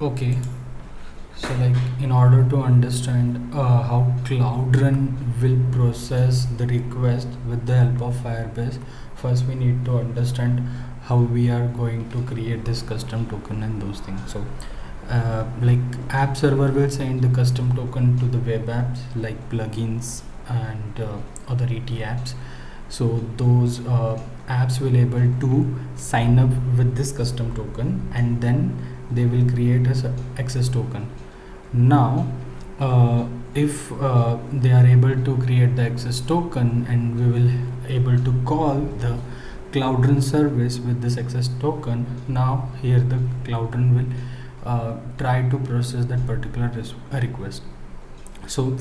Okay, so like in order to understand how Cloud Run will process the request with the help of Firebase, first we need to understand how we are going to create this custom token and those things. So like app server will send the custom token to the web apps like plugins and other ET apps. So those apps will able to sign up with this custom token, and then they will create a access token. Now if they are able to create the access token, and we will able to call the Cloud Run service with this access token, now here the Cloud Run will try to process that particular request. So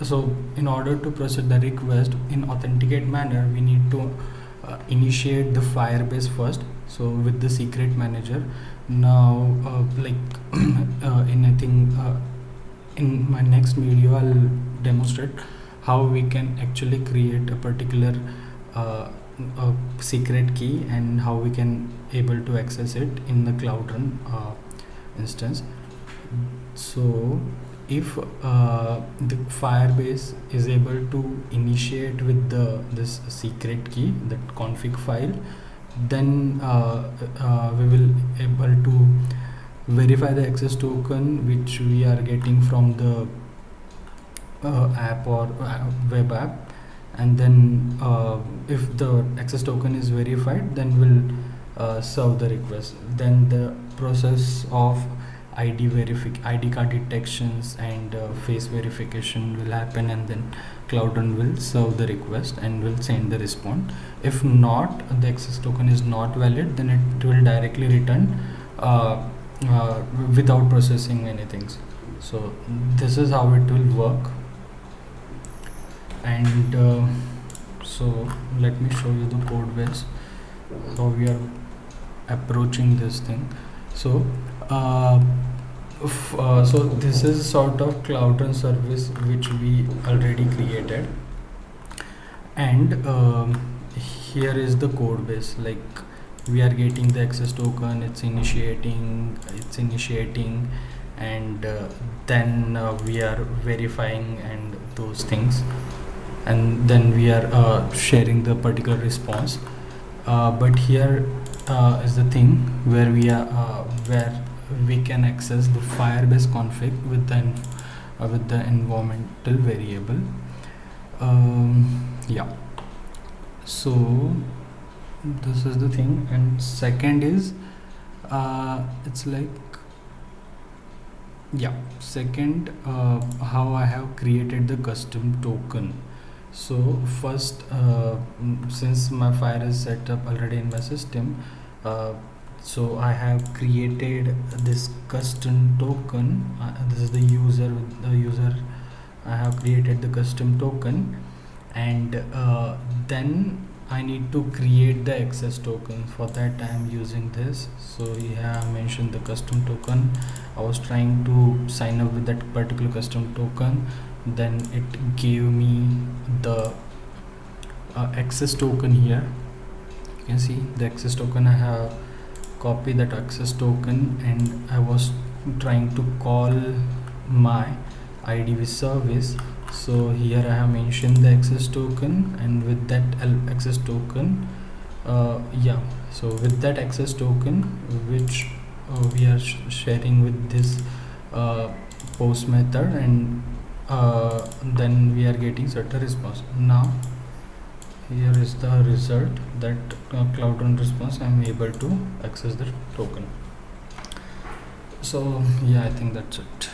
so in order to process the request in authenticate manner, we need to initiate the Firebase first, so with the secret manager. Now in I think in my next video I'll demonstrate how we can actually create a particular secret key and how we can able to access it in the Cloud Run instance. So if the Firebase is able to initiate with this secret key, that config file, then we will able to verify the access token which we are getting from the app or web app, and then if the access token is verified, then we'll serve the request. Then the process of ID card detections and face verification will happen, and then Cloud Run will serve the request and will send the response. If not, the access token is not valid, then it will directly return without processing anything. So this is how it will work. And so let me show you the code base, how we are approaching this thing. So so this is sort of Cloud Run service which we already created, and here is the code base. Like we are getting the access token, it's initiating, and then we are verifying and those things, and then we are sharing the particular response. But here is the thing where we are where we can access the Firebase config with the environmental variable. Yeah, so this is the thing. And second is it's like, yeah, second how I have created the custom token. So first since my file is set up already in my system, so I have created this custom token. This is the user. I have created the custom token, and then I need to create the access token. For that I am using this. So here I mentioned the custom token. I was trying to sign up with that particular custom token, then it gave me the access token. Here you can see the access token. I have copied that access token, and I was trying to call my IDV service. So here I have mentioned the access token, and with that access token, yeah, so with that access token which we are sharing with this post method, and then we are getting certain response. Now here is the result, that Cloud Run response. I am able to access the token. So yeah, I think that's it.